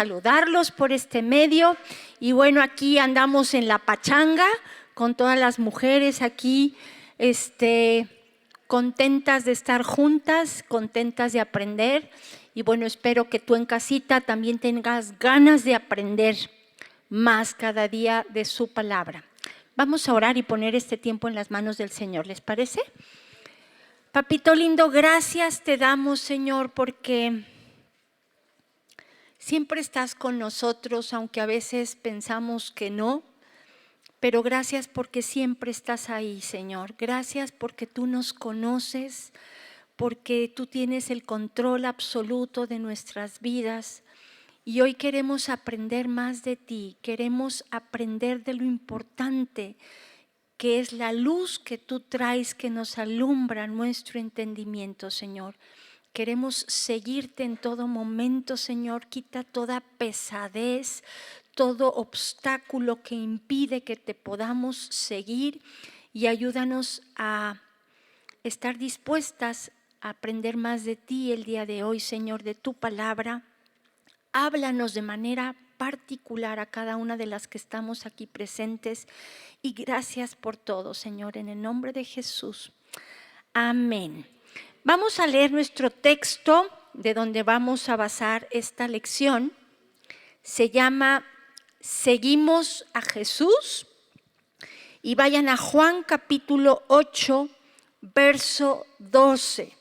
saludarlos por este medio. Y bueno, aquí andamos en la pachanga con todas las mujeres aquí, contentas de estar juntas, contentas de aprender. Y bueno, espero que tú en casita también tengas ganas de aprender más cada día de su palabra. Vamos a orar y poner este tiempo en las manos del Señor, ¿les parece? Papito lindo, gracias te damos, Señor, porque siempre estás con nosotros, aunque a veces pensamos que no, pero gracias porque siempre estás ahí, Señor. Gracias porque tú nos conoces, porque tú tienes el control absoluto de nuestras vidas. Y hoy queremos aprender más de ti, queremos aprender de lo importante que es la luz que tú traes, que nos alumbra nuestro entendimiento, Señor. Queremos seguirte en todo momento, Señor. Quita toda pesadez, todo obstáculo que impide que te podamos seguir y ayúdanos a estar dispuestas a aprender más de ti el día de hoy, Señor, de tu palabra. Háblanos de manera particular a cada una de las que estamos aquí presentes y gracias por todo, Señor, en el nombre de Jesús. Amén. Vamos a leer nuestro texto de donde vamos a basar esta lección. Se llama Seguimos a Jesús y vayan a Juan capítulo 8, verso 12.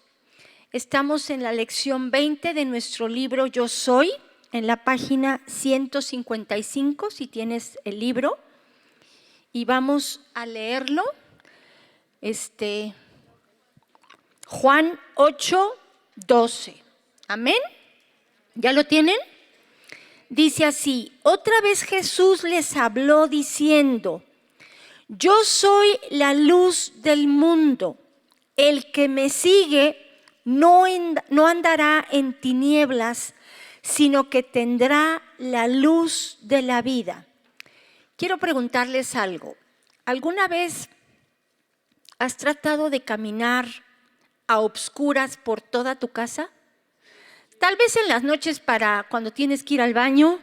Estamos en la lección 20 de nuestro libro Yo Soy, en la página 155, si tienes el libro, y vamos a leerlo. Juan 8, 12. Amén. ¿Ya lo tienen? Dice así: otra vez Jesús les habló diciendo: yo soy la luz del mundo. El que me sigue no andará en tinieblas, sino que tendrá la luz de la vida. Quiero preguntarles algo. ¿Alguna vez has tratado de caminar a obscuras por toda tu casa? Tal vez en las noches para cuando tienes que ir al baño,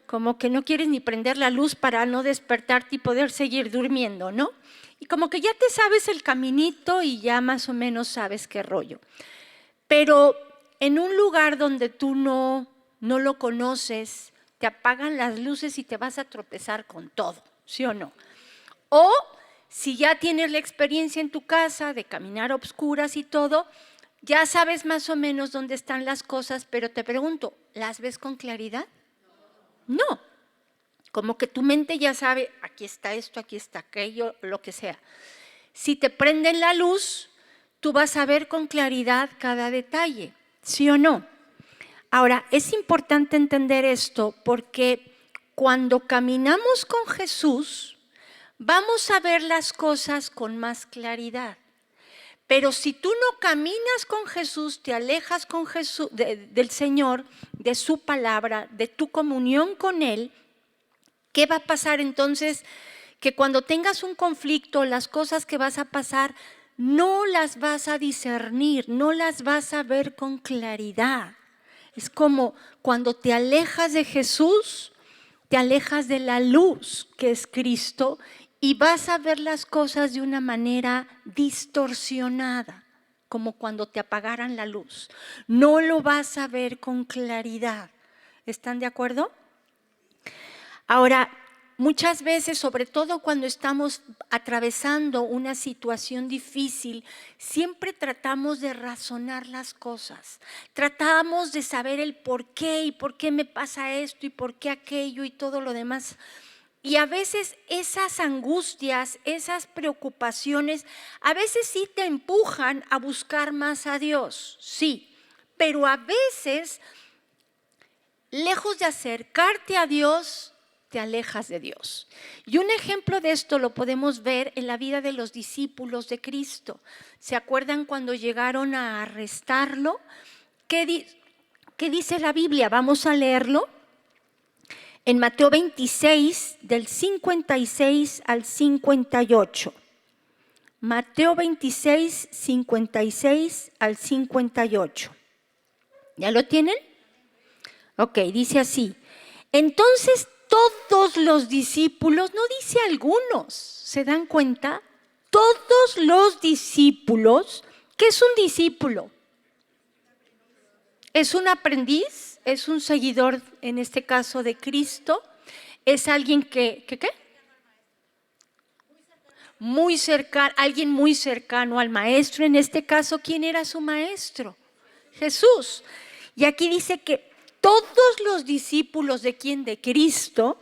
como que no quieres ni prender la luz para no despertarte y poder seguir durmiendo, ¿no? Y como que ya te sabes el caminito y ya más o menos sabes qué rollo. Pero en un lugar donde tú no lo conoces, te apagan las luces y te vas a tropezar con todo, ¿sí o no? O si ya tienes la experiencia en tu casa de caminar a obscuras y todo, ya sabes más o menos dónde están las cosas, pero te pregunto, ¿las ves con claridad? No. Como que tu mente ya sabe, aquí está esto, aquí está aquello, lo que sea. Si te prenden la luz, tú vas a ver con claridad cada detalle, ¿sí o no? Ahora, es importante entender esto porque cuando caminamos con Jesús, vamos a ver las cosas con más claridad. Pero si tú no caminas con Jesús, te alejas con Jesús, del Señor, de su palabra, de tu comunión con Él, ¿qué va a pasar entonces? Que cuando tengas un conflicto, las cosas que vas a pasar, no las vas a discernir, no las vas a ver con claridad. Es como cuando te alejas de Jesús, te alejas de la luz que es Cristo y vas a ver las cosas de una manera distorsionada, como cuando te apagaran la luz. No lo vas a ver con claridad. ¿Están de acuerdo? Ahora, muchas veces, sobre todo cuando estamos atravesando una situación difícil, siempre tratamos de razonar las cosas. Tratamos de saber el por qué y por qué me pasa esto y por qué aquello y todo lo demás. Y a veces esas angustias, esas preocupaciones, a veces sí te empujan a buscar más a Dios, sí. Pero a veces, lejos de acercarte a Dios, te alejas de Dios. Y un ejemplo de esto lo podemos ver en la vida de los discípulos de Cristo. ¿Se acuerdan cuando llegaron a arrestarlo? ¿Qué dice la Biblia? Vamos a leerlo. En Mateo 26, del 56 al 58. Mateo 26, 56 al 58. ¿Ya lo tienen? Ok, dice así: Entonces todos los discípulos, no dice algunos, ¿se dan cuenta? Todos los discípulos. ¿Qué es un discípulo? Es un aprendiz, es un seguidor, en este caso de Cristo, es alguien que ¿qué? Muy cercano, alguien muy cercano al maestro. En este caso, ¿quién era su maestro? Jesús. Y aquí dice que todos los discípulos de quién, de Cristo,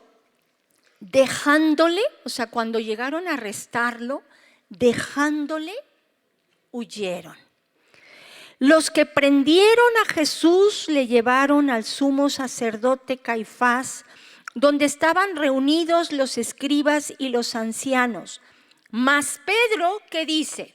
dejándole, o sea, cuando llegaron a arrestarlo, dejándole, huyeron. Los que prendieron a Jesús le llevaron al sumo sacerdote Caifás, donde estaban reunidos los escribas y los ancianos. Mas Pedro, ¿qué dice?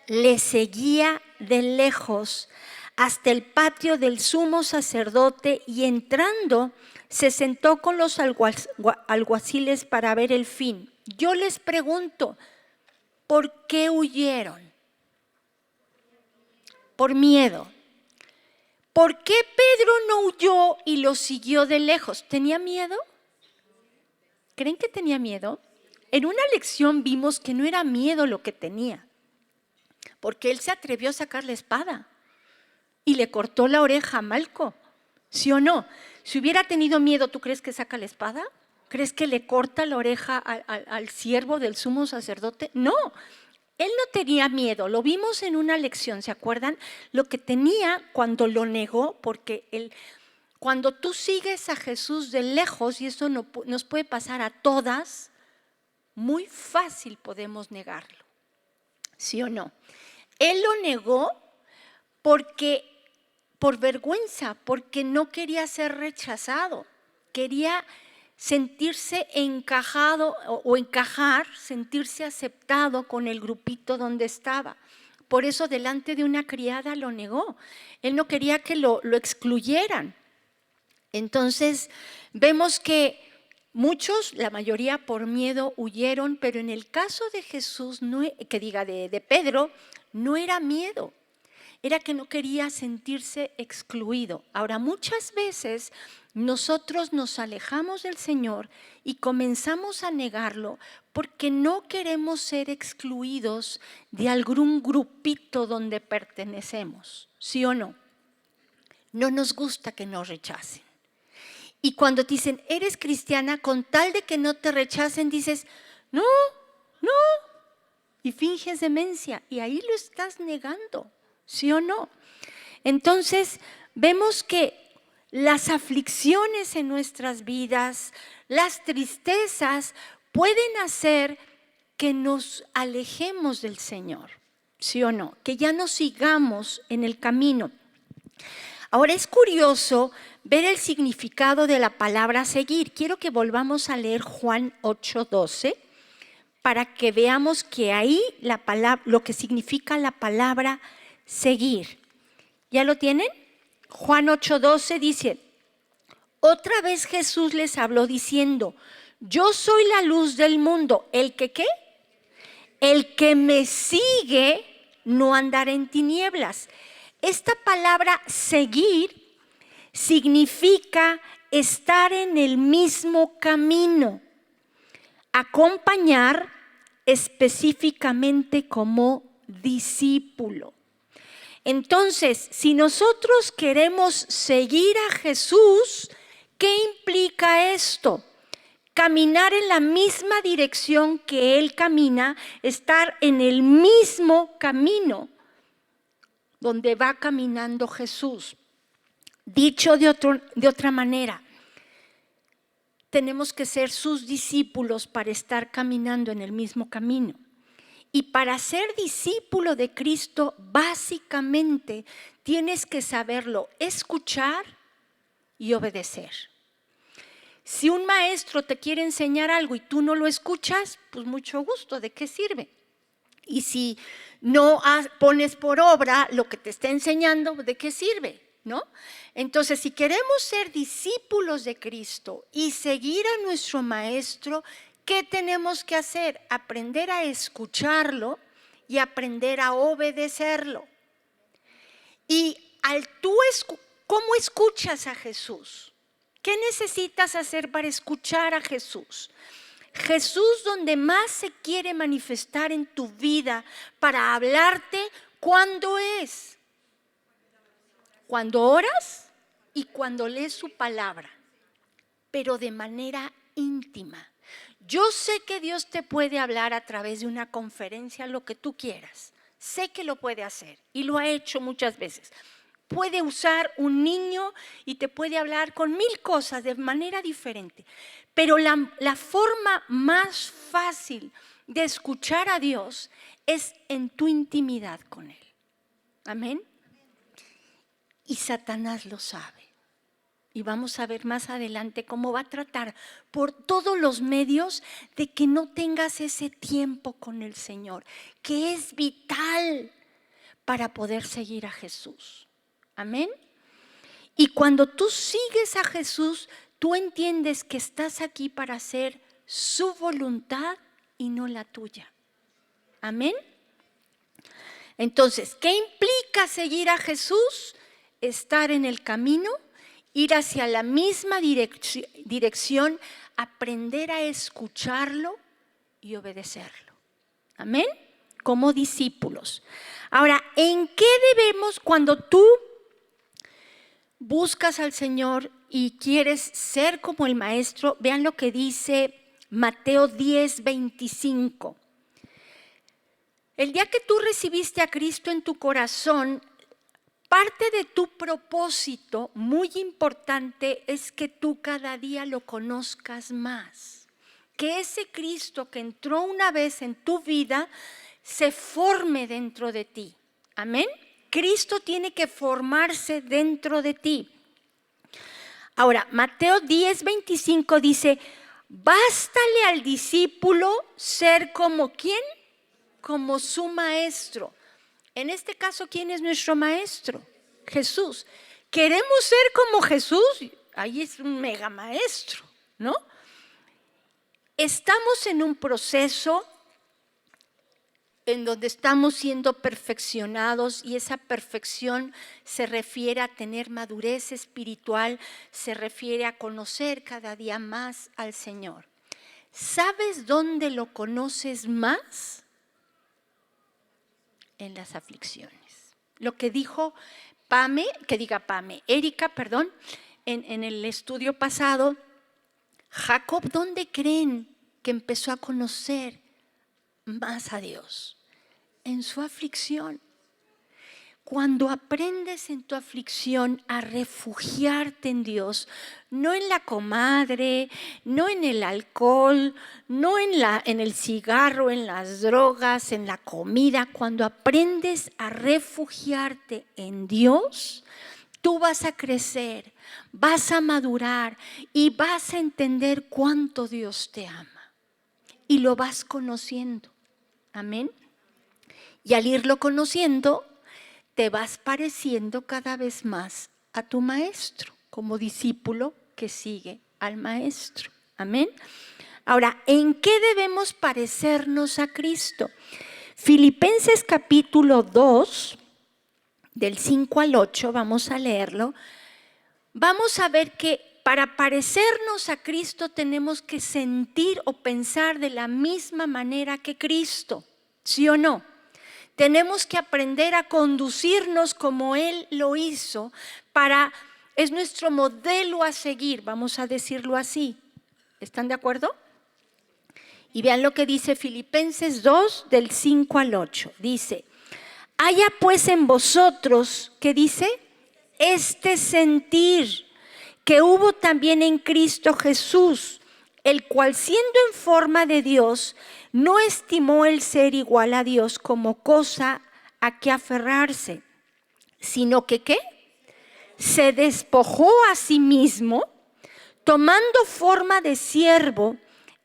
Le seguía de lejos hasta el patio del sumo sacerdote y entrando se sentó con los alguaciles para ver el fin. Yo les pregunto, ¿por qué huyeron? Por miedo. ¿Por qué Pedro no huyó y lo siguió de lejos? ¿Tenía miedo? ¿Creen que tenía miedo? En una lección vimos que no era miedo lo que tenía, porque él se atrevió a sacar la espada y le cortó la oreja a Malco, ¿sí o no? Si hubiera tenido miedo, ¿tú crees que saca la espada? ¿Crees que le corta la oreja al siervo del sumo sacerdote? No, él no tenía miedo, lo vimos en una lección, ¿se acuerdan? Lo que tenía cuando lo negó, porque cuando tú sigues a Jesús de lejos, y eso nos puede pasar a todas, muy fácil podemos negarlo, ¿sí o no? Él lo negó por vergüenza, porque no quería ser rechazado, quería sentirse encajado o encajar, sentirse aceptado con el grupito donde estaba. Por eso delante de una criada lo negó. Él no quería que lo excluyeran. Entonces vemos que muchos, la mayoría por miedo huyeron, pero en el caso de Jesús, de Pedro, no era miedo, era que no quería sentirse excluido. Ahora, muchas veces nosotros nos alejamos del Señor y comenzamos a negarlo porque no queremos ser excluidos de algún grupito donde pertenecemos, ¿sí o no? No nos gusta que nos rechacen. Y cuando te dicen, eres cristiana, con tal de que no te rechacen, dices, no, y finges demencia, y ahí lo estás negando, ¿sí o no? Entonces, vemos que las aflicciones en nuestras vidas, las tristezas, pueden hacer que nos alejemos del Señor, ¿sí o no? Que ya no sigamos en el camino. Ahora es curioso ver el significado de la palabra seguir. Quiero que volvamos a leer Juan 8:12 para que veamos que ahí lo que significa la palabra seguir. ¿Ya lo tienen? Juan 8:12 dice, otra vez Jesús les habló diciendo, yo soy la luz del mundo. ¿El que qué? El que me sigue no andará en tinieblas. Esta palabra seguir significa estar en el mismo camino, acompañar específicamente como discípulo. Entonces, si nosotros queremos seguir a Jesús, ¿qué implica esto? Caminar en la misma dirección que Él camina, estar en el mismo camino donde va caminando Jesús. Dicho de otra manera, tenemos que ser sus discípulos para estar caminando en el mismo camino. Y para ser discípulo de Cristo, básicamente tienes que saberlo escuchar y obedecer. Si un maestro te quiere enseñar algo y tú no lo escuchas, pues mucho gusto, ¿de qué sirve? Y si no pones por obra lo que te está enseñando, ¿de qué sirve? ¿No? Entonces, si queremos ser discípulos de Cristo y seguir a nuestro Maestro, ¿qué tenemos que hacer? Aprender a escucharlo y aprender a obedecerlo. Y ¿cómo escuchas a Jesús? ¿Qué necesitas hacer para escuchar a Jesús? Jesús, donde más se quiere manifestar en tu vida para hablarte, ¿cuándo es? Cuando oras y cuando lees su palabra, pero de manera íntima. Yo sé que Dios te puede hablar a través de una conferencia, lo que tú quieras. Sé que lo puede hacer y lo ha hecho muchas veces. Puede usar un niño y te puede hablar con 1000 cosas de manera diferente. Pero la forma más fácil de escuchar a Dios es en tu intimidad con Él. Amén. Y Satanás lo sabe. Y vamos a ver más adelante cómo va a tratar por todos los medios de que no tengas ese tiempo con el Señor, que es vital para poder seguir a Jesús. Amén. Y cuando tú sigues a Jesús, tú entiendes que estás aquí para hacer su voluntad y no la tuya. Amén. Entonces, ¿qué implica seguir a Jesús? Estar en el camino, ir hacia la misma dirección, aprender a escucharlo y obedecerlo. Amén. Como discípulos. Ahora, ¿en qué debemos cuando tú buscas al Señor y quieres ser como el Maestro? Vean lo que dice Mateo 10:25. El día que tú recibiste a Cristo en tu corazón, parte de tu propósito muy importante es que tú cada día lo conozcas más. Que ese Cristo que entró una vez en tu vida se forme dentro de ti. Amén. Cristo tiene que formarse dentro de ti. Ahora, Mateo 10:25 dice, bástale al discípulo ser como ¿quién? Como su maestro. En este caso, ¿quién es nuestro maestro? Jesús. ¿Queremos ser como Jesús? Ahí es un mega maestro, ¿no? Estamos en un proceso en donde estamos siendo perfeccionados y esa perfección se refiere a tener madurez espiritual, se refiere a conocer cada día más al Señor. ¿Sabes dónde lo conoces más? En las aflicciones. Lo que dijo Erika, en el estudio pasado, Jacob, ¿dónde creen que empezó a conocer más a Dios? En su aflicción. Cuando aprendes en tu aflicción a refugiarte en Dios, no en la comadre, no en el alcohol, no en el cigarro, en las drogas, en la comida, cuando aprendes a refugiarte en Dios, tú vas a crecer, vas a madurar y vas a entender cuánto Dios te ama. Y lo vas conociendo. Amén. Y al irlo conociendo, te vas pareciendo cada vez más a tu maestro, como discípulo que sigue al maestro. Amén. Ahora, ¿en qué debemos parecernos a Cristo? Filipenses capítulo 2, del 5 al 8, vamos a leerlo. Vamos a ver que para parecernos a Cristo tenemos que sentir o pensar de la misma manera que Cristo, ¿sí o no? Tenemos que aprender a conducirnos como Él lo hizo, es nuestro modelo a seguir, vamos a decirlo así. ¿Están de acuerdo? Y vean lo que dice Filipenses 2, del 5 al 8. Dice, haya pues en vosotros, ¿qué dice? Este sentir que hubo también en Cristo Jesús, el cual siendo en forma de Dios, no estimó el ser igual a Dios como cosa a que aferrarse, sino que ¿qué? Se despojó a sí mismo, tomando forma de siervo,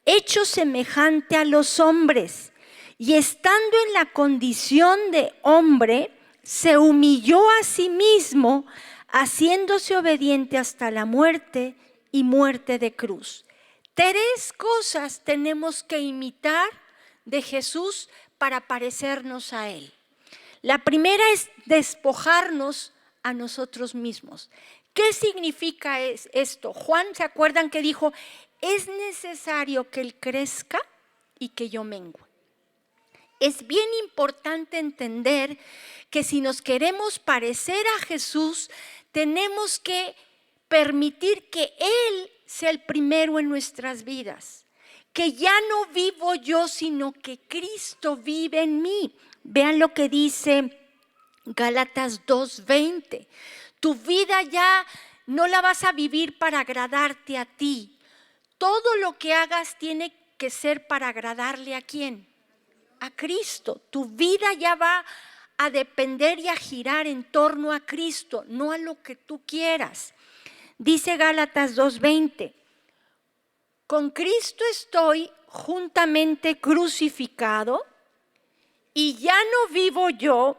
hecho semejante a los hombres, y estando en la condición de hombre, se humilló a sí mismo, haciéndose obediente hasta la muerte y muerte de cruz. 3 cosas tenemos que imitar de Jesús para parecernos a Él. La primera es despojarnos a nosotros mismos. ¿Qué significa esto? Juan, ¿se acuerdan que dijo, es necesario que Él crezca y que yo mengue? Es bien importante entender que si nos queremos parecer a Jesús, tenemos que permitir que Él sea el primero en nuestras vidas. Que ya no vivo yo, sino que Cristo vive en mí. Vean lo que dice Gálatas 2:20. Tu vida ya no la vas a vivir para agradarte a ti. Todo lo que hagas tiene que ser para agradarle ¿a quién? A Cristo. Tu vida ya va a depender y a girar en torno a Cristo, no a lo que tú quieras. Dice Gálatas 2:20, con Cristo estoy juntamente crucificado y ya no vivo yo,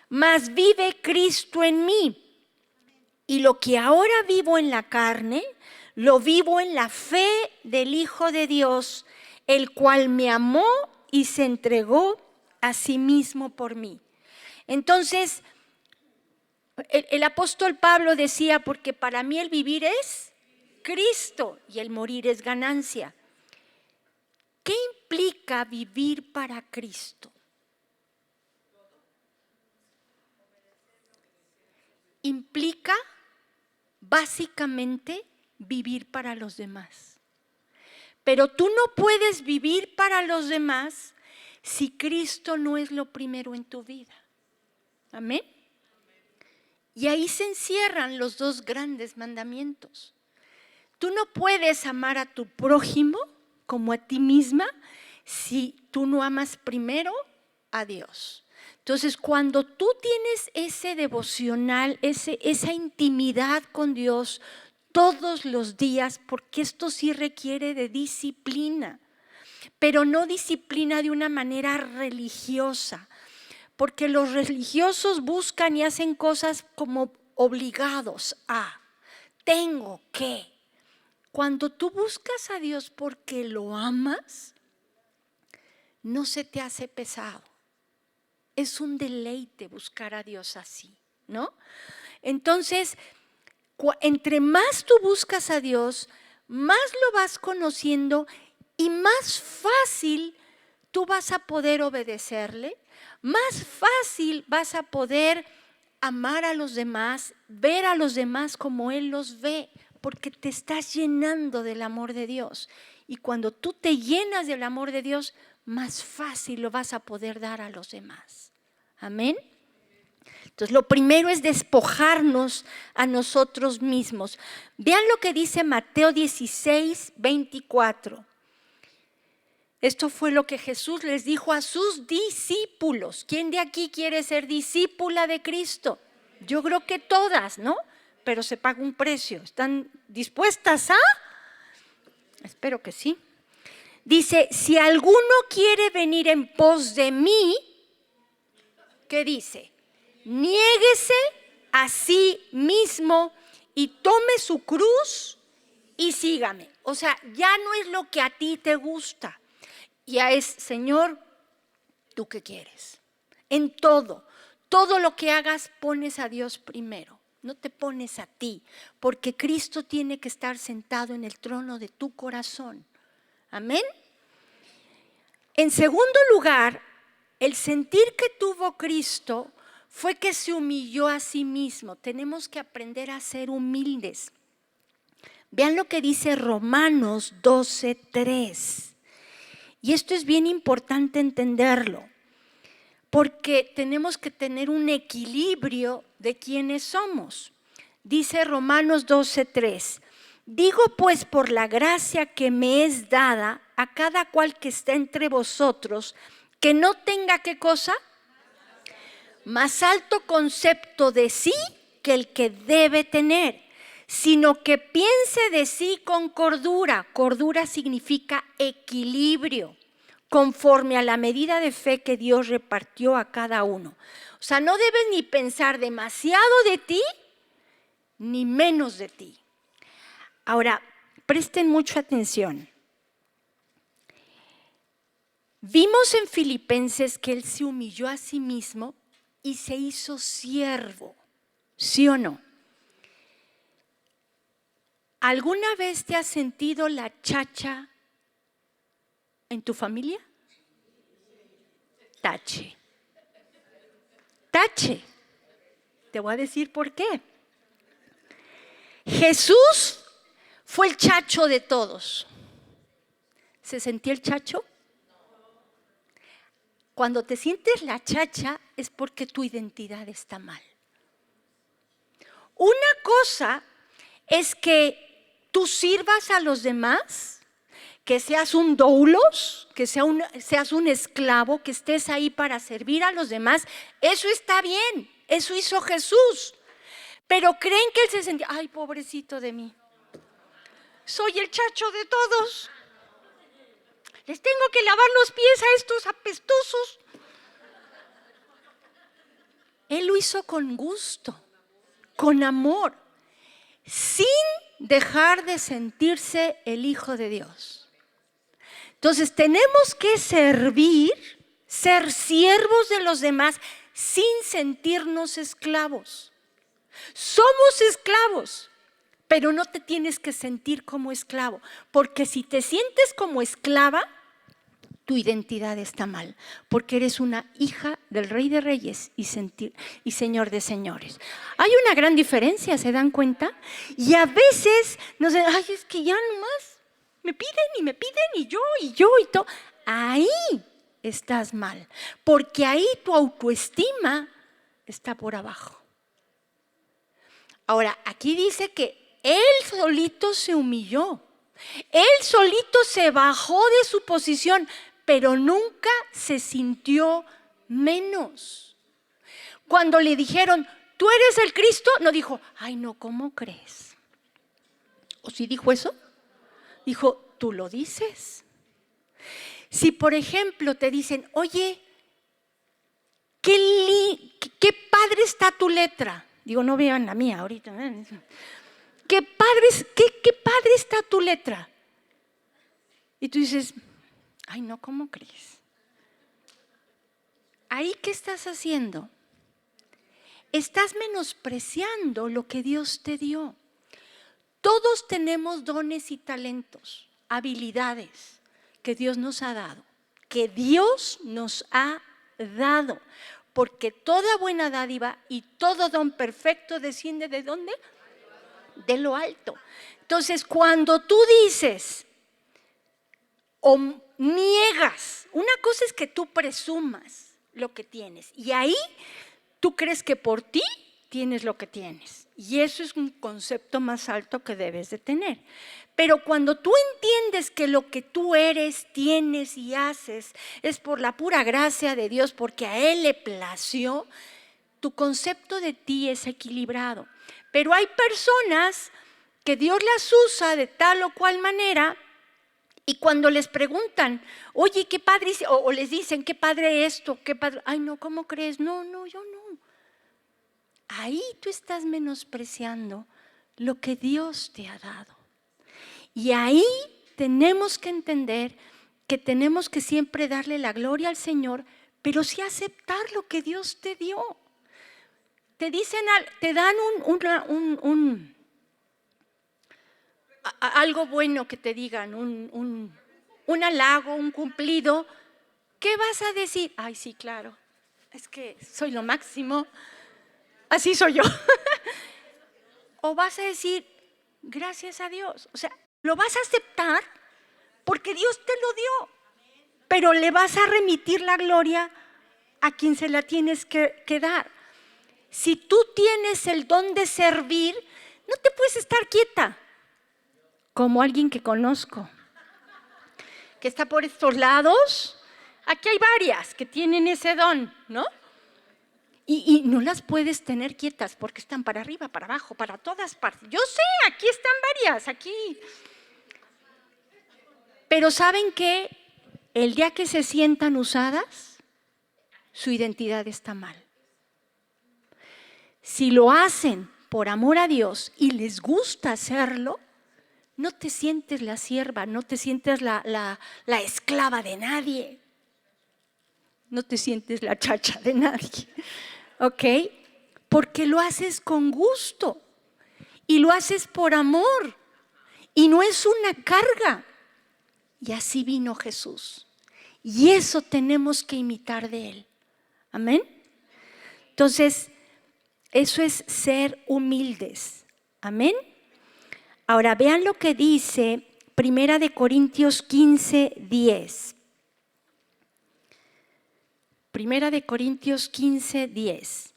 mas vive Cristo en mí. Y lo que ahora vivo en la carne, lo vivo en la fe del Hijo de Dios, el cual me amó y se entregó a sí mismo por mí. Entonces, el apóstol Pablo decía, porque para mí el vivir es Cristo y el morir es ganancia. ¿Qué implica vivir para Cristo? Implica básicamente vivir para los demás. Pero tú no puedes vivir para los demás si Cristo no es lo primero en tu vida. Amén. Y ahí se encierran los dos grandes mandamientos. Tú no puedes amar a tu prójimo como a ti misma si tú no amas primero a Dios. Entonces, cuando tú tienes ese devocional, esa intimidad con Dios todos los días, porque esto sí requiere de disciplina, pero no disciplina de una manera religiosa, porque los religiosos buscan y hacen cosas como obligados a, tengo que. Cuando tú buscas a Dios porque lo amas, no se te hace pesado. Es un deleite buscar a Dios así, ¿no? Entonces, entre más tú buscas a Dios, más lo vas conociendo y más fácil tú vas a poder obedecerle, más fácil vas a poder amar a los demás, ver a los demás como Él los ve, porque te estás llenando del amor de Dios. Y cuando tú te llenas del amor de Dios, más fácil lo vas a poder dar a los demás. Amén. Entonces, lo primero es despojarnos a nosotros mismos. Vean lo que dice Mateo 16:24. Esto fue lo que Jesús les dijo a sus discípulos. ¿Quién de aquí quiere ser discípula de Cristo? Yo creo que todas, ¿no? Pero se paga un precio. ¿Están dispuestas a? Espero que sí. Dice, si alguno quiere venir en pos de mí, ¿qué dice? Niéguese a sí mismo y tome su cruz y sígame. O sea, ya no es lo que a ti te gusta. Ya es, Señor, ¿tú qué quieres? En todo lo que hagas pones a Dios primero. No te pones a ti, porque Cristo tiene que estar sentado en el trono de tu corazón. Amén. En segundo lugar, el sentir que tuvo Cristo fue que se humilló a sí mismo. Tenemos que aprender a ser humildes. Vean lo que dice Romanos 12:3. Y esto es bien importante entenderlo, porque tenemos que tener un equilibrio de quiénes somos. Dice Romanos 12:3. Digo pues por la gracia que me es dada a cada cual que está entre vosotros, que no tenga ¿qué cosa? Más alto concepto de sí que el que debe tener, sino que piense de sí con cordura. Cordura significa equilibrio, conforme a la medida de fe que Dios repartió a cada uno. O sea, no debes ni pensar demasiado de ti, ni menos de ti. Ahora, presten mucha atención. Vimos en Filipenses que Él se humilló a sí mismo y se hizo siervo, ¿sí o no? ¿alguna vez te has sentido la chacha en tu familia? Tache. Tache. Te voy a decir por qué. Jesús fue el chacho de todos. ¿Se sentía el chacho? Cuando te sientes la chacha es porque tu identidad está mal. Una cosa es que tú sirvas a los demás, que seas un doulos, que seas un esclavo, que estés ahí para servir a los demás. Eso está bien, eso hizo Jesús. Pero creen que Él se sentía, ay, pobrecito de mí, soy el chacho de todos. Les tengo que lavar los pies a estos apestosos. Él lo hizo con gusto, con amor, sin dejar de sentirse el Hijo de Dios. Entonces tenemos que servir, ser siervos de los demás sin sentirnos esclavos. Somos esclavos, pero no te tienes que sentir como esclavo, porque si te sientes como esclava, tu identidad está mal, porque eres una hija del Rey de Reyes y Señor de Señores. Hay una gran diferencia, ¿se dan cuenta? Y a veces nos dicen, ay, es que ya nomás me piden y yo y todo. Ahí estás mal, porque ahí tu autoestima está por abajo. Ahora, aquí dice que Él solito se humilló. Él solito se bajó de su posición, pero nunca se sintió menos. Cuando le dijeron, ¿tú eres el Cristo? No dijo, ay no, ¿cómo crees? ¿O sí dijo eso? Dijo, tú lo dices. Si por ejemplo te dicen, oye, qué padre está tu letra. Digo, no vean la mía ahorita. Qué padre está tu letra. Y tú dices, ay no, ¿cómo crees? ¿Ahí qué estás haciendo? Estás menospreciando lo que Dios te dio. Todos tenemos dones y talentos, habilidades que Dios nos ha dado. Porque toda buena dádiva y todo don perfecto desciende ¿de dónde? De lo alto. Entonces, cuando tú dices o niegas, una cosa es que tú presumas lo que tienes y ahí tú crees que por ti tienes lo que tienes y eso es un concepto más alto que debes de tener. Pero cuando tú entiendes que lo que tú eres, tienes y haces es por la pura gracia de Dios, porque a Él le plació, tu concepto de ti es equilibrado. Pero hay personas que Dios las usa de tal o cual manera y cuando les preguntan, oye, qué padre, o les dicen, qué padre esto, qué padre, ay no, ¿cómo crees? No, yo no. Ahí tú estás menospreciando lo que Dios te ha dado. Y ahí tenemos que entender que tenemos que siempre darle la gloria al Señor, pero sí aceptar lo que Dios te dio. Te dicen, te dan algo bueno que te digan, un halago, un cumplido. ¿Qué vas a decir? Ay, sí, claro, es que soy lo máximo, así soy yo. O vas a decir, gracias a Dios. O sea, lo vas a aceptar porque Dios te lo dio, pero le vas a remitir la gloria a quien se la tienes que dar. Si tú tienes el don de servir, no te puedes estar quieta, como alguien que conozco, que está por estos lados. Aquí hay varias que tienen ese don, ¿no? Y no las puedes tener quietas porque están para arriba, para abajo, para todas partes. Yo sé, aquí están varias, aquí. Pero ¿saben qué? El día que se sientan usadas, su identidad está mal. Si lo hacen por amor a Dios y les gusta hacerlo, no te sientes la sierva, no te sientes la esclava de nadie. No te sientes la chacha de nadie. ¿Ok? Porque lo haces con gusto y lo haces por amor. y no es una carga. Y así vino Jesús. Y eso tenemos que imitar de Él. Amén. Entonces, eso es ser humildes. Amén. Ahora vean lo que dice 1 Corintios 15, 10. 1 Corintios 15, 10.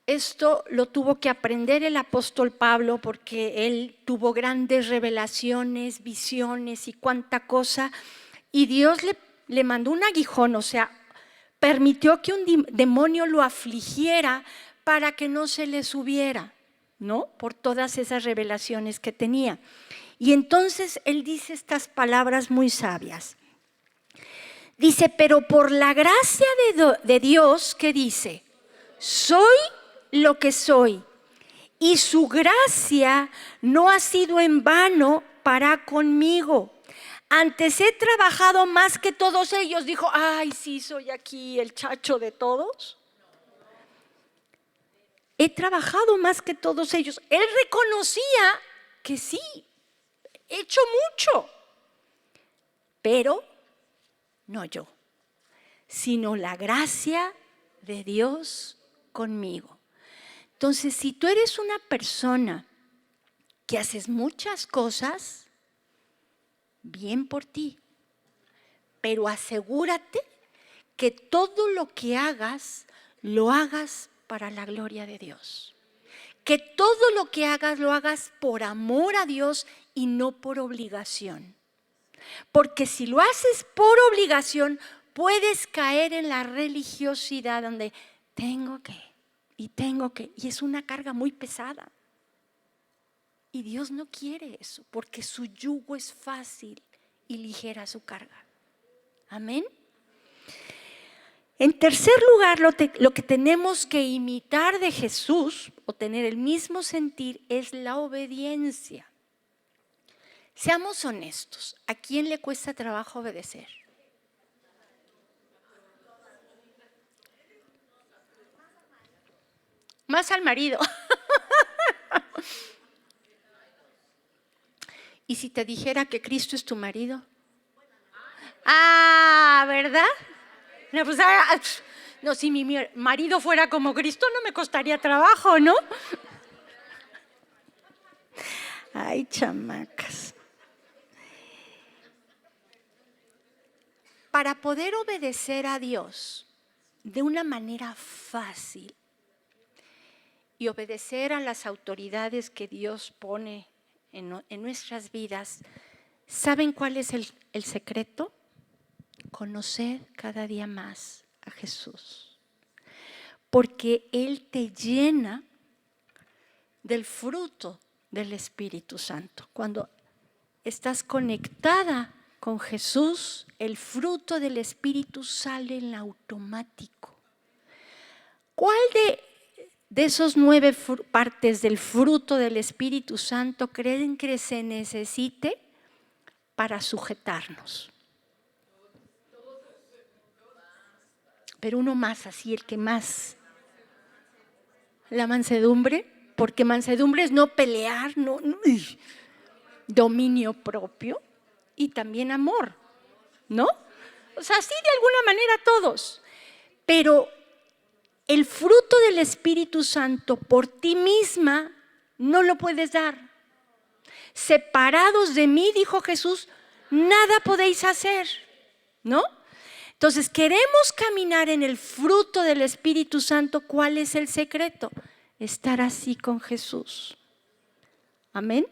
Esto lo tuvo que aprender el apóstol Pablo porque él tuvo grandes revelaciones, visiones y cuánta cosa. Y Dios le mandó un aguijón, o sea, permitió que un demonio lo afligiera para que no se le subiera, ¿no? Por todas esas revelaciones que tenía. Y entonces él dice estas palabras muy sabias. Dice, pero por la gracia de Dios, ¿qué dice? Soy lo que soy. Y su gracia no ha sido en vano para conmigo. Antes he trabajado más que todos ellos. Dijo, ay, sí, soy aquí el chacho de todos. He trabajado más que todos ellos. Él reconocía que sí, he hecho mucho. Pero no yo, sino la gracia de Dios conmigo. Entonces, si tú eres una persona que haces muchas cosas, bien por ti, pero asegúrate que todo lo que hagas, lo hagas para la gloria de Dios. Que todo lo que hagas, lo hagas por amor a Dios y no por obligación. Porque si lo haces por obligación, puedes caer en la religiosidad donde tengo que, y es una carga muy pesada. Y Dios no quiere eso, porque su yugo es fácil y ligera su carga. Amén. En tercer lugar, lo que tenemos que imitar de Jesús o tener el mismo sentir es la obediencia. Seamos honestos, ¿a quién le cuesta trabajo obedecer? Más al marido. ¿Y si te dijera que Cristo es tu marido? Ah, ¿verdad? No, pues, no, si mi marido fuera como Cristo no me costaría trabajo, ¿no? Ay, chamacas. Para poder obedecer a Dios de una manera fácil y obedecer a las autoridades que Dios pone en nuestras vidas, ¿saben cuál es el secreto? Conocer cada día más a Jesús. Porque Él te llena del fruto del Espíritu Santo. Cuando estás conectada con Jesús, el fruto del Espíritu sale en automático. ¿Cuál de esos 9 partes del fruto del Espíritu Santo creen que se necesite para sujetarnos? Pero uno más, así el que más. La mansedumbre, porque mansedumbre es no pelear, dominio propio y también amor, ¿no? O sea, sí de alguna manera todos. Pero el fruto del Espíritu Santo por ti misma no lo puedes dar. Separados de mí, dijo Jesús, nada podéis hacer, ¿no? Entonces, queremos caminar en el fruto del Espíritu Santo. ¿Cuál es el secreto? Estar así con Jesús. Amén.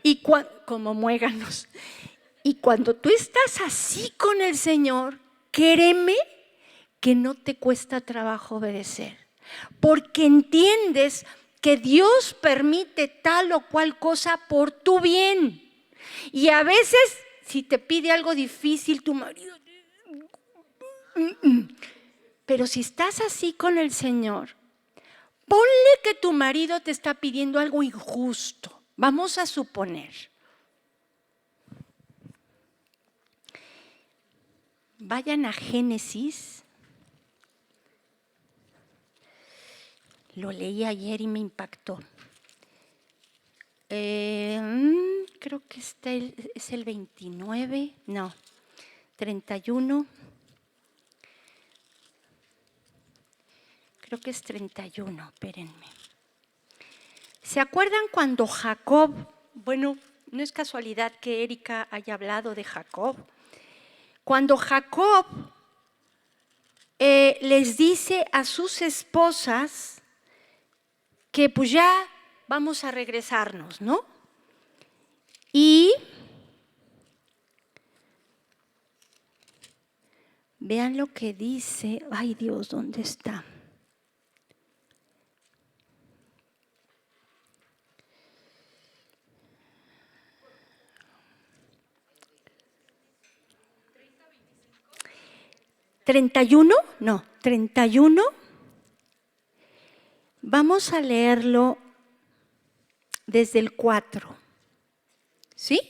Y como muéganos. Y cuando tú estás así con el Señor, créeme que no te cuesta trabajo obedecer. Porque entiendes que Dios permite tal o cual cosa por tu bien. Y a veces, si te pide algo difícil, tu marido... Pero si estás así con el Señor, ponle que tu marido te está pidiendo algo injusto. Vamos a suponer. Vayan a Génesis. Lo leí ayer y me impactó. Creo que es el 29, no, 31. Creo que es 31, espérenme. ¿Se acuerdan cuando Jacob, bueno, no es casualidad que Erika haya hablado de Jacob? Cuando Jacob les dice a sus esposas que pues ya vamos a regresarnos, ¿no? Y vean lo que dice, ay Dios, ¿dónde está? ¿31? No, 31. Vamos a leerlo desde el 4. ¿Sí?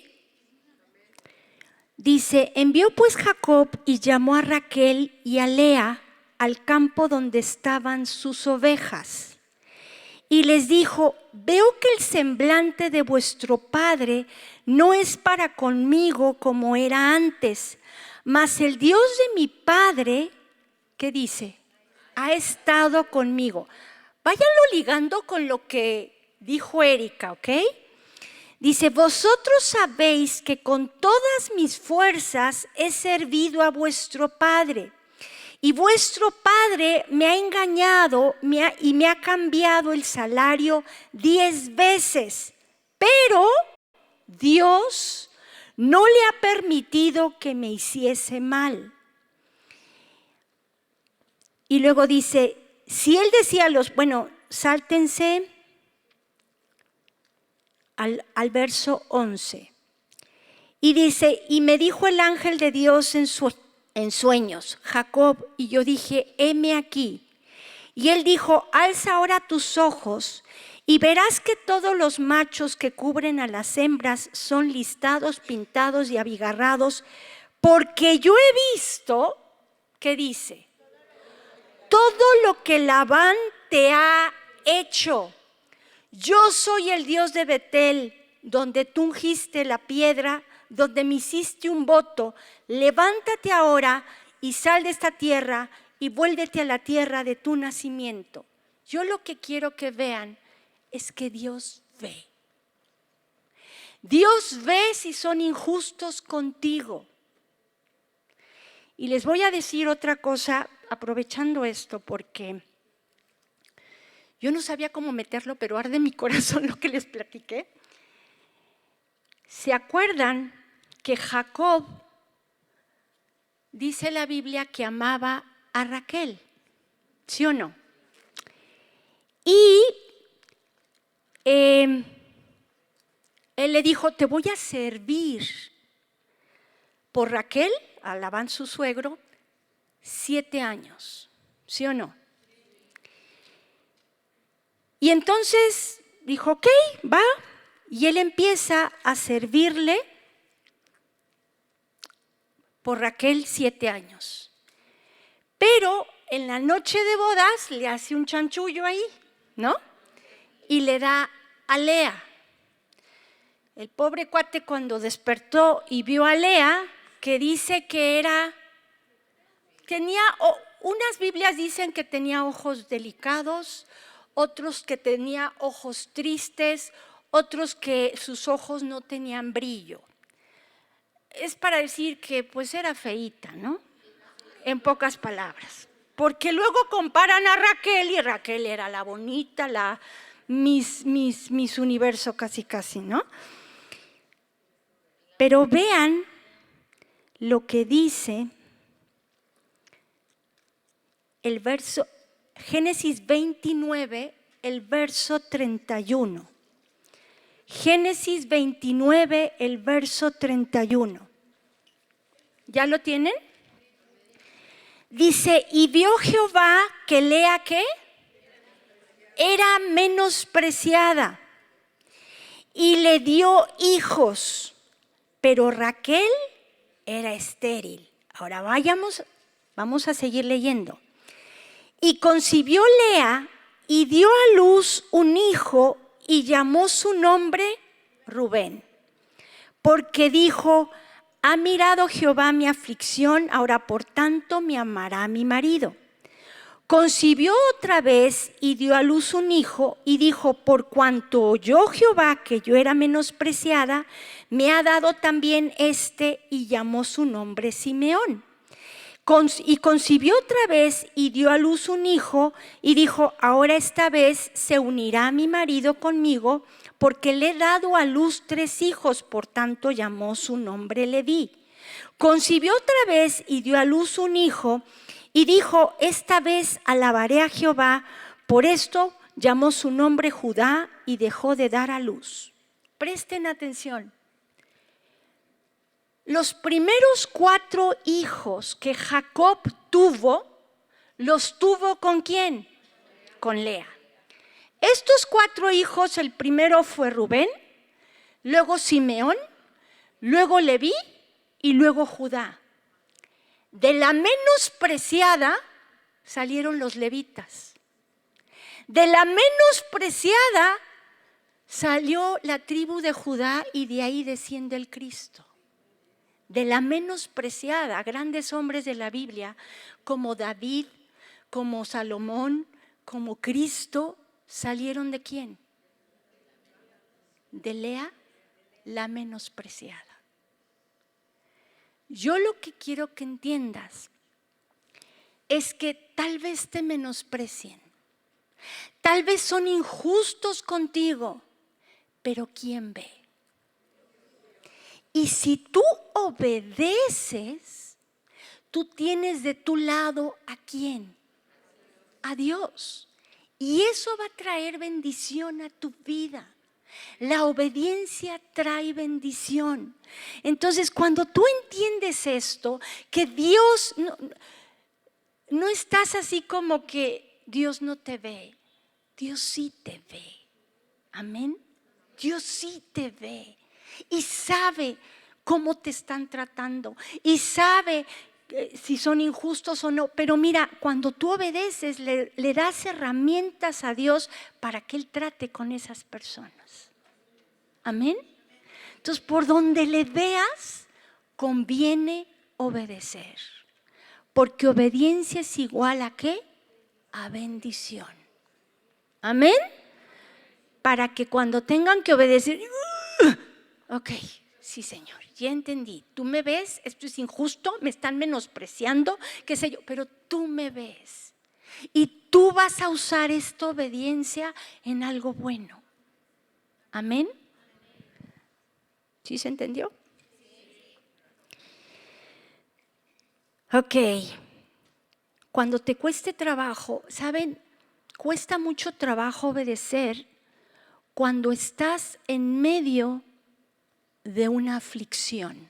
Dice, envió pues Jacob y llamó a Raquel y a Lea al campo donde estaban sus ovejas. Y les dijo, veo que el semblante de vuestro padre no es para conmigo como era antes, mas el Dios de mi padre, ¿qué dice? Ha estado conmigo. Váyanlo ligando con lo que dijo Erika, ¿ok? Dice, vosotros sabéis que con todas mis fuerzas he servido a vuestro padre. Y vuestro padre me ha engañado y me ha cambiado el salario 10 veces. Pero Dios no le ha permitido que me hiciese mal. Y luego dice, si él decía a los, bueno, sáltense al verso 11. Y dice, y me dijo el ángel de Dios en sueños, Jacob, y yo dije, heme aquí. Y él dijo, alza ahora tus ojos y verás que todos los machos que cubren a las hembras son listados, pintados y abigarrados, porque yo he visto, ¿qué dice? Todo lo que Labán te ha hecho. Yo soy el Dios de Betel, donde tú ungiste la piedra, donde me hiciste un voto. Levántate ahora y sal de esta tierra y vuélvete a la tierra de tu nacimiento. Yo lo que quiero que vean es que Dios ve. Dios ve si son injustos contigo. Y les voy a decir otra cosa aprovechando esto, porque yo no sabía cómo meterlo, pero arde mi corazón lo que les platiqué. ¿Se acuerdan que Jacob, dice la Biblia, que amaba a Raquel? ¿Sí o no? Y él le dijo, te voy a servir por Raquel, a Labán su suegro, 7 años. ¿Sí o no? Y entonces dijo, ok, va. Y él empieza a servirle por Raquel 7 años. Pero en la noche de bodas le hace un chanchullo ahí, ¿no? Y le da a Lea. El pobre cuate cuando despertó y vio a Lea, que dice que tenía, unas Biblias dicen que tenía ojos delicados, otros que tenía ojos tristes, otros que sus ojos no tenían brillo. Es para decir que pues era feíta, ¿no? En pocas palabras. Porque luego comparan a Raquel y Raquel era la bonita, la Miss Universo casi, ¿no? Pero vean lo que dice el verso, Génesis 29, el verso 31. Génesis 29, el verso 31. ¿Ya lo tienen? Dice, y vio Jehová que Lea, ¿qué? Era menospreciada y le dio hijos, pero Raquel era estéril. Ahora vamos a seguir leyendo. Y concibió Lea y dio a luz un hijo y llamó su nombre Rubén, porque dijo: ha mirado Jehová mi aflicción, ahora por tanto me amará mi marido. Concibió otra vez y dio a luz un hijo, y dijo: por cuanto oyó Jehová que yo era menospreciada, me ha dado también y llamó su nombre Simeón. Y concibió otra vez y dio a luz un hijo, y dijo: ahora esta vez se unirá mi marido conmigo, porque le he dado a luz 3 hijos, por tanto llamó su nombre Leví. Concibió otra vez y dio a luz un hijo, y dijo: esta vez alabaré a Jehová. Por esto llamó su nombre Judá, y dejó de dar a luz. Presten atención. Los primeros 4 hijos que Jacob tuvo, ¿los tuvo con quién? Con Lea. Estos 4 hijos, el primero fue Rubén, luego Simeón, luego Leví y luego Judá. De la menospreciada salieron los levitas. De la menospreciada salió la tribu de Judá, y de ahí desciende el Cristo. De la menospreciada, grandes hombres de la Biblia, como David, como Salomón, como Cristo, salieron ¿de quién? De Lea, la menospreciada. Yo lo que quiero que entiendas es que tal vez te menosprecien, tal vez son injustos contigo, pero ¿quién ve? Y si tú obedeces, tú tienes de tu lado ¿a quién? A Dios. Y eso va a traer bendición a tu vida. La obediencia trae bendición. Entonces, cuando tú entiendes esto, que Dios, no estás así como que Dios no te ve. Dios sí te ve. Amén. Dios sí te ve. Y sabe cómo te están tratando. Y sabe si son injustos o no. Pero mira, cuando tú obedeces, le das herramientas a Dios para que Él trate con esas personas. Amén. Entonces, por donde le veas, conviene obedecer. Porque obediencia es igual ¿a qué? A bendición. Amén. Para que cuando tengan que obedecer, ok, sí, Señor, ya entendí. Tú me ves, esto es injusto, me están menospreciando, qué sé yo, pero tú me ves. Y tú vas a usar esta obediencia en algo bueno. Amén. ¿Sí se entendió? Ok. Cuando te cueste trabajo, ¿saben? Cuesta mucho trabajo obedecer cuando estás en medio de una aflicción.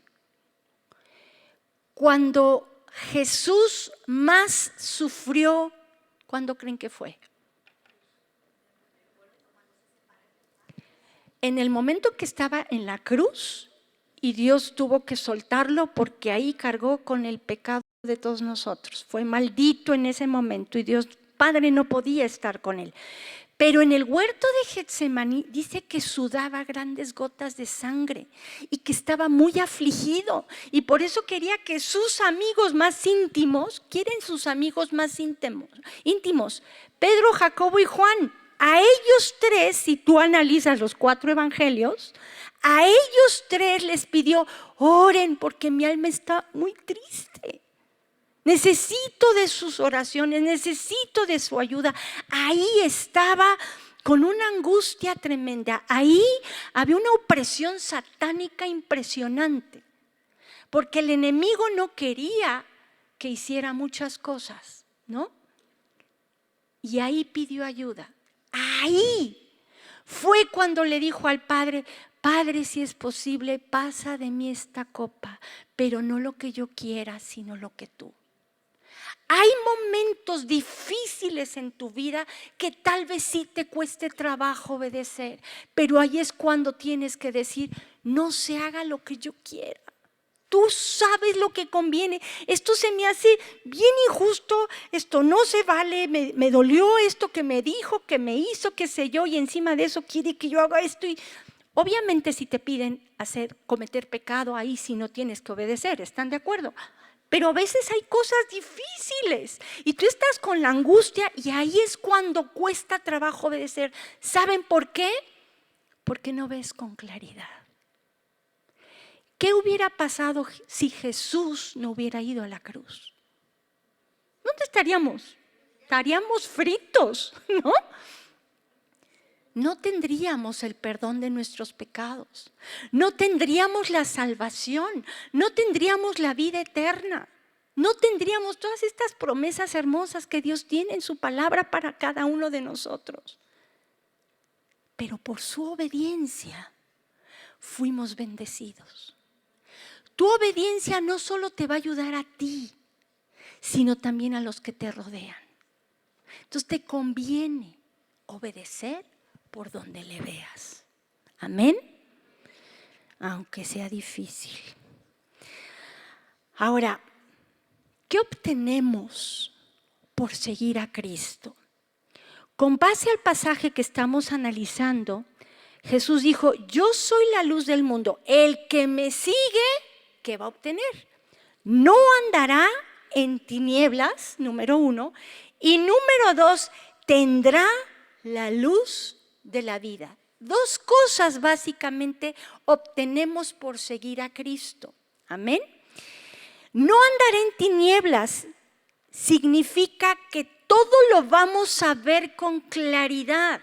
Cuando Jesús más sufrió, ¿cuándo creen que fue? En el momento que estaba en la cruz y Dios tuvo que soltarlo porque ahí cargó con el pecado de todos nosotros. Fue maldito en ese momento y Dios Padre no podía estar con él. Pero en el huerto de Getsemaní dice que sudaba grandes gotas de sangre y que estaba muy afligido. Y por eso quería que sus amigos más íntimos, ¿quieren sus amigos más íntimos? Pedro, Jacobo y Juan. A ellos 3, si tú analizas los 4 evangelios, a ellos 3 les pidió: oren porque mi alma está muy triste. Necesito de sus oraciones, necesito de su ayuda. Ahí estaba con una angustia tremenda. Ahí había una opresión satánica impresionante. Porque el enemigo no quería que hiciera muchas cosas, ¿no? Y ahí pidió ayuda. Ahí fue cuando le dijo al Padre: Padre, si es posible, pasa de mí esta copa, pero no lo que yo quiera, sino lo que tú. Hay momentos difíciles en tu vida que tal vez sí te cueste trabajo obedecer, pero ahí es cuando tienes que decir: no se haga lo que yo quiera. Tú sabes lo que conviene. Esto se me hace bien injusto, esto no se vale, me dolió esto que me dijo, que me hizo, qué sé yo, y encima de eso quiere que yo haga esto. Obviamente si te piden cometer pecado, ahí sí no tienes que obedecer, ¿están de acuerdo? Pero a veces hay cosas difíciles y tú estás con la angustia y ahí es cuando cuesta trabajo obedecer. ¿Saben por qué? Porque no ves con claridad. ¿Qué hubiera pasado si Jesús no hubiera ido a la cruz? ¿Dónde estaríamos? Estaríamos fritos, ¿no? No tendríamos el perdón de nuestros pecados, no tendríamos la salvación, no tendríamos la vida eterna, no tendríamos todas estas promesas hermosas que Dios tiene en su palabra para cada uno de nosotros. Pero por su obediencia fuimos bendecidos. Tu obediencia no solo te va a ayudar a ti, sino también a los que te rodean. Entonces te conviene obedecer por donde le veas. Amén. Aunque sea difícil. Ahora, ¿qué obtenemos por seguir a Cristo? Con base al pasaje que estamos analizando, Jesús dijo, yo soy la luz del mundo. El que me sigue, ¿qué va a obtener? No andará en tinieblas, número 1, y número 2, tendrá la luz de la vida. 2 cosas básicamente obtenemos por seguir a Cristo. Amén. No andar en tinieblas significa que todo lo vamos a ver con claridad.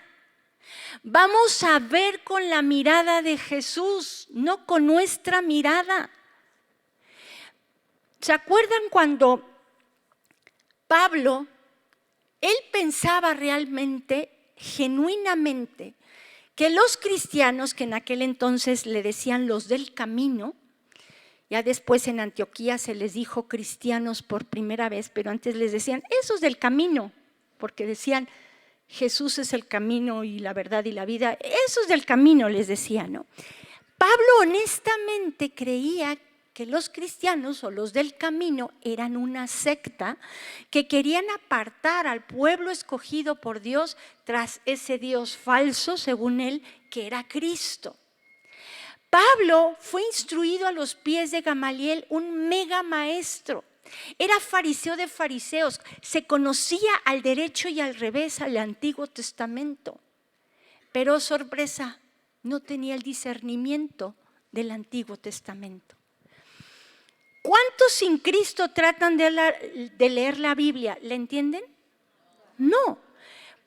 Vamos a ver con la mirada de Jesús, no con nuestra mirada. ¿Se acuerdan cuando Pablo, él pensaba realmente, genuinamente, que los cristianos, que en aquel entonces le decían los del camino, ya después en Antioquía se les dijo cristianos por primera vez, pero antes les decían esos del camino, porque decían Jesús es el camino y la verdad y la vida, esos del camino les decían, ¿no? Pablo honestamente creía que los cristianos o los del camino eran una secta que querían apartar al pueblo escogido por Dios tras ese Dios falso, según él, que era Cristo. Pablo fue instruido a los pies de Gamaliel, un mega maestro. Era fariseo de fariseos, se conocía al derecho y al revés al Antiguo Testamento. Pero sorpresa, no tenía el discernimiento del Antiguo Testamento. ¿Cuántos sin Cristo tratan de leer la Biblia? ¿La entienden? No.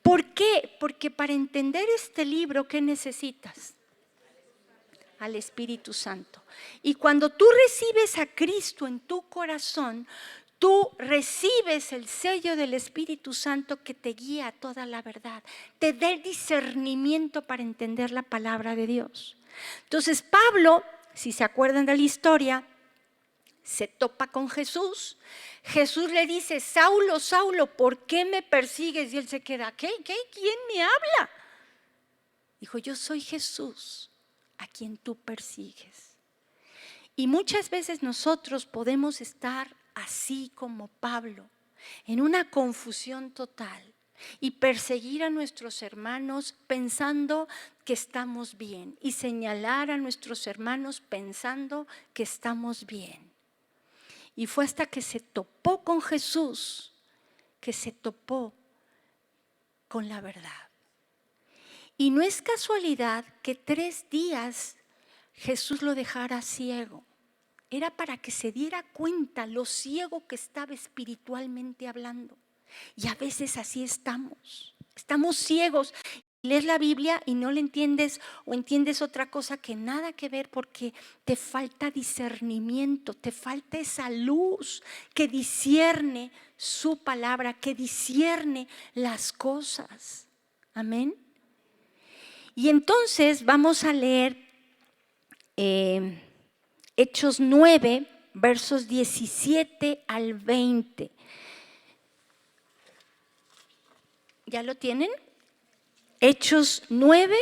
¿Por qué? Porque para entender este libro, ¿qué necesitas? Al Espíritu Santo. Y cuando tú recibes a Cristo en tu corazón, tú recibes el sello del Espíritu Santo que te guía a toda la verdad, te da el discernimiento para entender la palabra de Dios. Entonces Pablo, si se acuerdan de la historia, se topa con Jesús. Jesús le dice, Saulo, Saulo, ¿por qué me persigues? Y él se queda, ¿qué? ¿Quién me habla? Dijo, yo soy Jesús a quien tú persigues. Y muchas veces nosotros podemos estar así como Pablo, en una confusión total y perseguir a nuestros hermanos pensando que estamos bien y señalar a nuestros hermanos pensando que estamos bien. Y fue hasta que se topó con Jesús que se topó con la verdad. Y no es casualidad que 3 días Jesús lo dejara ciego. Era para que se diera cuenta lo ciego que estaba espiritualmente hablando. Y a veces así estamos ciegos. Lees la Biblia y no le entiendes o entiendes otra cosa que nada que ver porque te falta discernimiento, te falta esa luz que discierne su palabra, que discierne las cosas. Amén. Y entonces vamos a leer Hechos 9, versos 17 al 20. ¿Ya lo tienen? Hechos 9,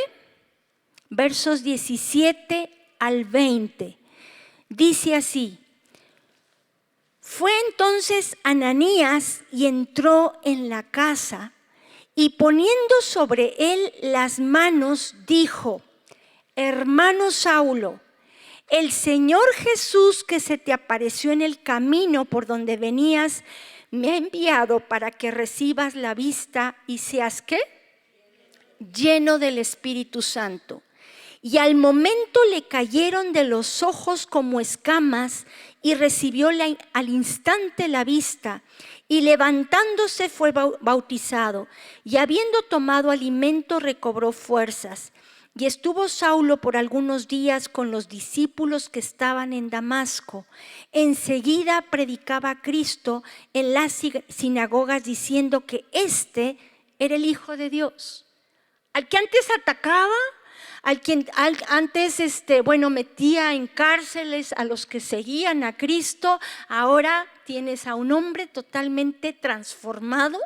versos 17 al 20. Dice así: fue entonces Ananías y entró en la casa y poniendo sobre él las manos dijo: hermano Saulo, el Señor Jesús que se te apareció en el camino por donde venías, me ha enviado para que recibas la vista y seas, ¿qué? Lleno del Espíritu Santo. Y al momento le cayeron de los ojos como escamas y recibió al instante la vista. Y levantándose fue bautizado. Y habiendo tomado alimento recobró fuerzas. Y estuvo Saulo por algunos días con los discípulos que estaban en Damasco. Enseguida predicaba a Cristo en las sinagogas diciendo que este era el Hijo de Dios. Al que antes atacaba, antes metía en cárceles a los que seguían a Cristo, ahora tienes a un hombre totalmente transformado.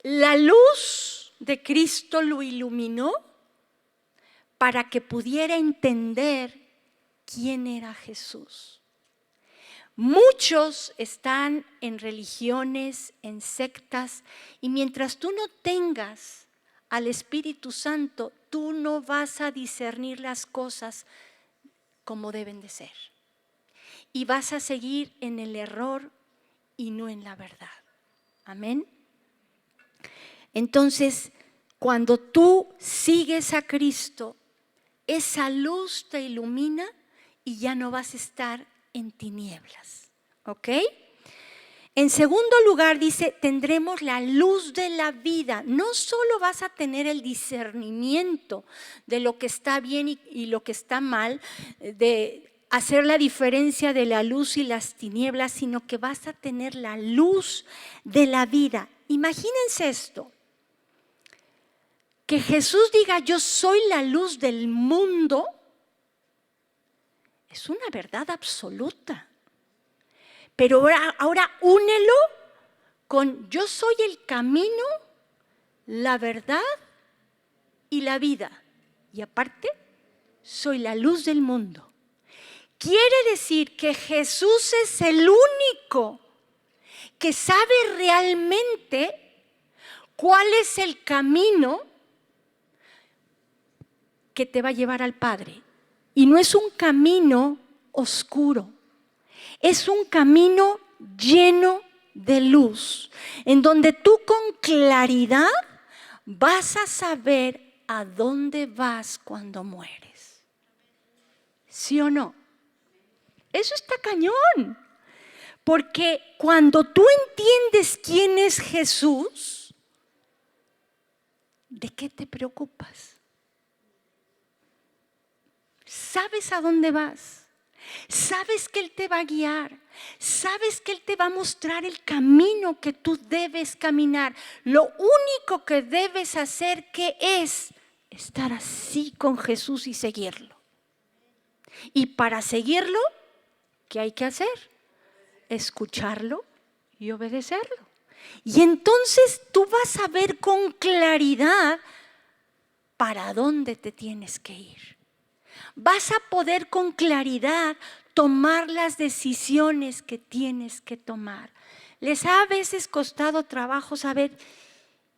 La luz de Cristo lo iluminó para que pudiera entender quién era Jesús. Muchos están en religiones, en sectas, y mientras tú no tengas al Espíritu Santo, tú no vas a discernir las cosas como deben de ser. Y vas a seguir en el error y no en la verdad. Amén. Entonces, cuando tú sigues a Cristo, esa luz te ilumina y ya no vas a estar en tinieblas. ¿Ok? En segundo lugar dice, tendremos la luz de la vida. No solo vas a tener el discernimiento de lo que está bien y lo que está mal, de hacer la diferencia de la luz y las tinieblas, sino que vas a tener la luz de la vida. Imagínense esto. Que Jesús diga, yo soy la luz del mundo, es una verdad absoluta. Pero ahora únelo con yo soy el camino, la verdad y la vida. Y aparte, soy la luz del mundo. Quiere decir que Jesús es el único que sabe realmente cuál es el camino que te va a llevar al Padre. Y no es un camino oscuro, es un camino lleno de luz, en donde tú con claridad vas a saber a dónde vas cuando mueres. ¿Sí o no? Eso está cañón, porque cuando tú entiendes quién es Jesús, ¿de qué te preocupas? Sabes a dónde vas, sabes que Él te va a guiar, sabes que Él te va a mostrar el camino que tú debes caminar. Lo único que debes hacer, ¿qué es? Estar así con Jesús y seguirlo. Y para seguirlo, ¿qué hay que hacer? Escucharlo y obedecerlo. Y entonces tú vas a ver con claridad para dónde te tienes que ir. Vas a poder con claridad tomar las decisiones que tienes que tomar. Les ha a veces costado trabajo saber,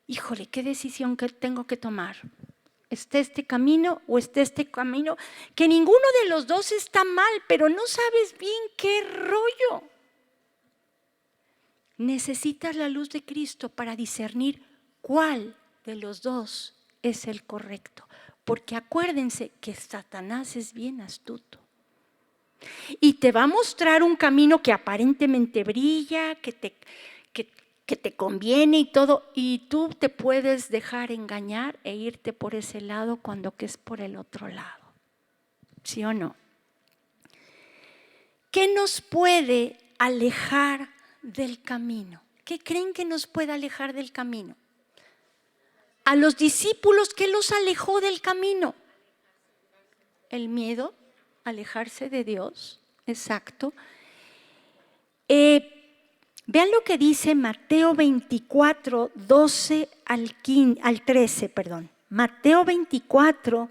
híjole, ¿qué decisión que tengo que tomar? ¿Está este camino o está este camino? Que ninguno de los dos está mal, pero no sabes bien qué rollo. Necesitas la luz de Cristo para discernir cuál de los dos es el correcto. Porque acuérdense que Satanás es bien astuto. Y te va a mostrar un camino que aparentemente brilla, que te conviene y todo. Y tú te puedes dejar engañar e irte por ese lado cuando que es por el otro lado. ¿Sí o no? ¿Qué nos puede alejar del camino? ¿Qué creen que nos puede alejar del camino? A los discípulos, ¿qué los alejó del camino? El miedo, alejarse de Dios, exacto. Vean lo que dice Mateo 24, 12 al 13, perdón. Mateo 24,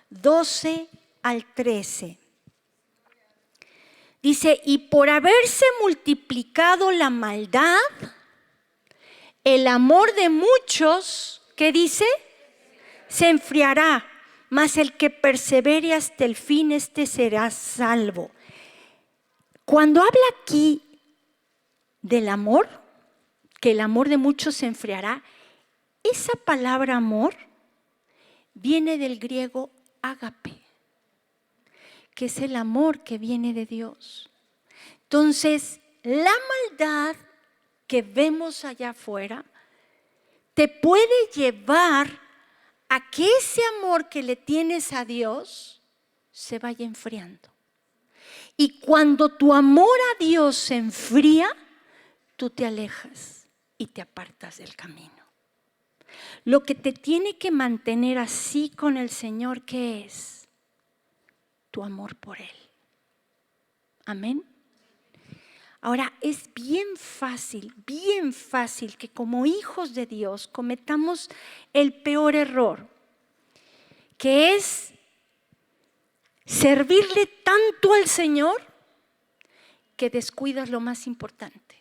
12 al 13. Dice, y por haberse multiplicado la maldad, el amor de muchos, ¿qué dice? se enfriará, mas el que persevere hasta el fin, este será salvo. Cuando habla aquí del amor, que el amor de muchos se enfriará, esa palabra amor viene del griego ágape, que es el amor que viene de Dios. Entonces, la maldad que vemos allá afuera te puede llevar a que ese amor que le tienes a Dios se vaya enfriando. Y cuando tu amor a Dios se enfría, tú te alejas y te apartas del camino. Lo que te tiene que mantener así con el Señor, ¿qué es? Tu amor por Él. Amén. Ahora, es bien fácil que como hijos de Dios cometamos el peor error, que es servirle tanto al Señor que descuidas lo más importante,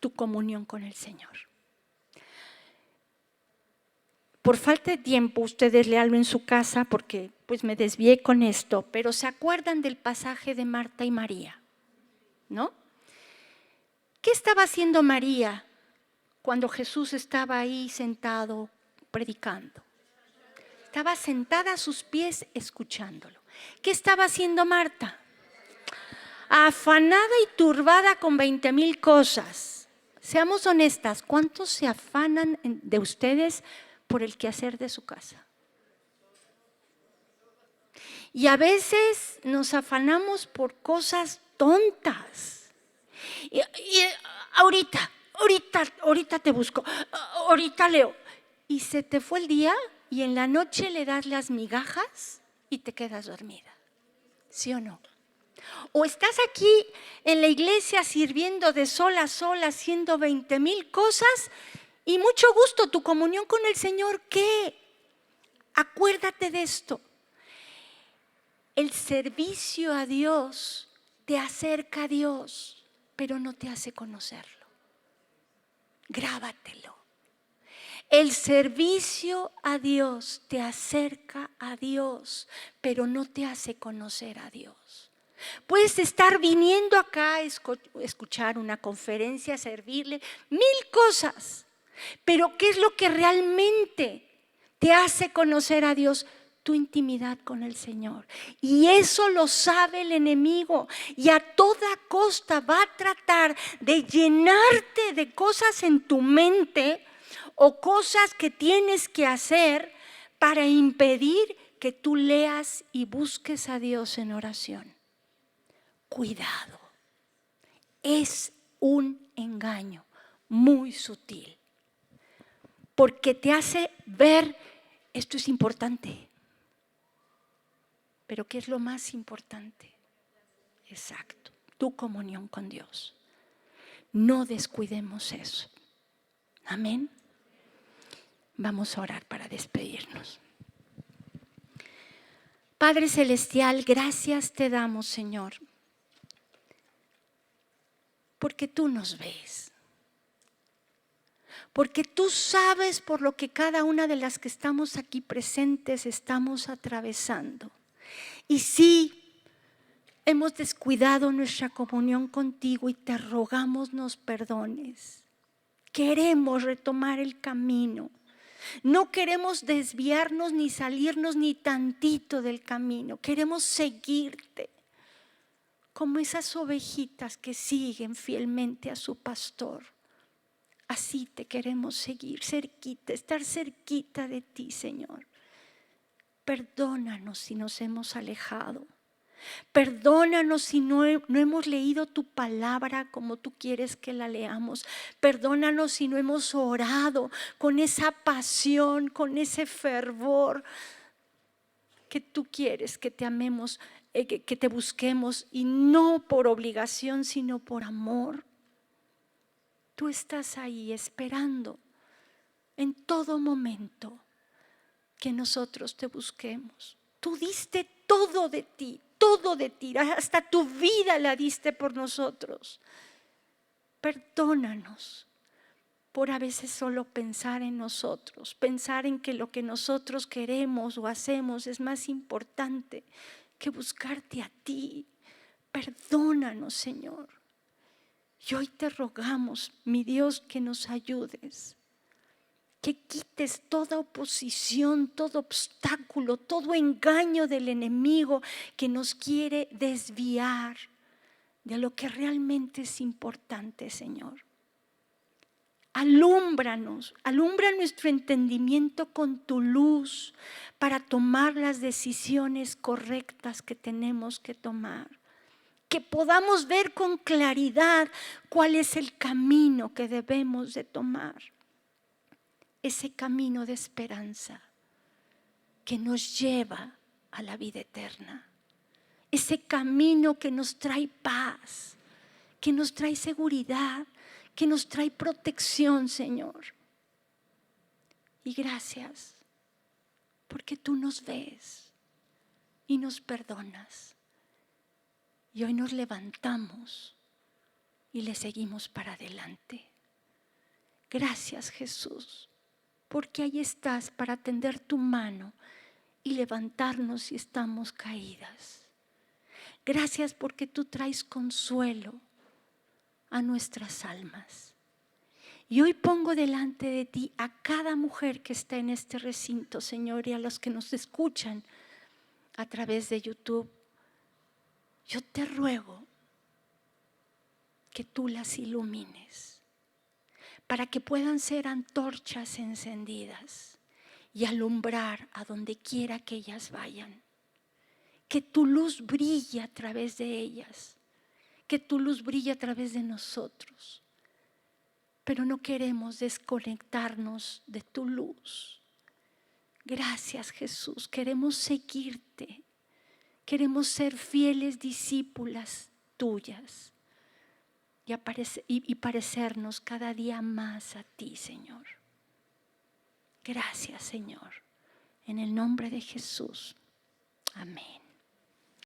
tu comunión con el Señor. Por falta de tiempo, ustedes léanlo en su casa porque pues me desvié con esto, pero ¿se acuerdan del pasaje de Marta y María? ¿No? ¿Qué estaba haciendo María cuando Jesús estaba ahí sentado predicando? Estaba sentada a sus pies escuchándolo. ¿Qué estaba haciendo Marta? Afanada y turbada con 20,000 cosas. Seamos honestas, ¿cuántos se afanan de ustedes por el quehacer de su casa? Y a veces nos afanamos por cosas tontas. Y ahorita te busco, ahorita leo. Y se te fue el día y en la noche le das las migajas y te quedas dormida. ¿Sí o no? O estás aquí en la iglesia sirviendo de sol a sol, haciendo 20,000 cosas y mucho gusto, tu comunión con el Señor, ¿qué? Acuérdate de esto. El servicio a Dios te acerca a Dios, pero no te hace conocerlo. Grábatelo. El servicio a Dios te acerca a Dios, pero no te hace conocer a Dios. Puedes estar viniendo acá a escuchar una conferencia, servirle, 1000 cosas, pero ¿qué es lo que realmente te hace conocer a Dios? Tu intimidad con el Señor. Y eso lo sabe el enemigo y a toda costa va a tratar de llenarte de cosas en tu mente o cosas que tienes que hacer para impedir que tú leas y busques a Dios en oración. Cuidado, es un engaño muy sutil porque te hace ver esto es importante. Pero ¿qué es lo más importante? Exacto, tu comunión con Dios. No descuidemos eso. Amén. Vamos a orar para despedirnos. Padre Celestial, gracias te damos, Señor, porque tú nos ves. Porque tú sabes por lo que cada una de las que estamos aquí presentes estamos atravesando. Y sí, hemos descuidado nuestra comunión contigo y te rogamos nos perdones. Queremos retomar el camino. No queremos desviarnos ni salirnos ni tantito del camino. Queremos seguirte como esas ovejitas que siguen fielmente a su pastor. Así te queremos seguir, cerquita, estar cerquita de ti, Señor. Perdónanos si nos hemos alejado. Perdónanos si no hemos leído tu palabra como tú quieres que la leamos. Perdónanos si no hemos orado con esa pasión, con ese fervor que tú quieres que te amemos, que te busquemos y no por obligación sino por amor. Tú estás ahí esperando en todo momento que nosotros te busquemos. Tú diste todo de ti, hasta tu vida la diste por nosotros. Perdónanos, por a veces solo pensar en nosotros, pensar en que lo que nosotros queremos o hacemos es más importante que buscarte a ti. Perdónanos, Señor. Y hoy te rogamos, mi Dios, que nos ayudes, que quites toda oposición, todo obstáculo, todo engaño del enemigo que nos quiere desviar de lo que realmente es importante, Señor. Alúmbranos, alumbra nuestro entendimiento con tu luz para tomar las decisiones correctas que tenemos que tomar. Que podamos ver con claridad cuál es el camino que debemos de tomar. Ese camino de esperanza que nos lleva a la vida eterna. Ese camino que nos trae paz, que nos trae seguridad, que nos trae protección, Señor. Y gracias, porque tú nos ves y nos perdonas. Y hoy nos levantamos y le seguimos para adelante. Gracias, Jesús, porque ahí estás para tender tu mano y levantarnos si estamos caídas. Gracias porque tú traes consuelo a nuestras almas. Y hoy pongo delante de ti a cada mujer que está en este recinto, Señor, y a los que nos escuchan a través de YouTube. Yo te ruego que tú las ilumines para que puedan ser antorchas encendidas y alumbrar a donde quiera que ellas vayan. Que tu luz brille a través de ellas, que tu luz brille a través de nosotros. Pero no queremos desconectarnos de tu luz. Gracias, Jesús, queremos seguirte, queremos ser fieles discípulas tuyas y parecernos cada día más a ti, Señor. Gracias, Señor, en el nombre de Jesús. Amén.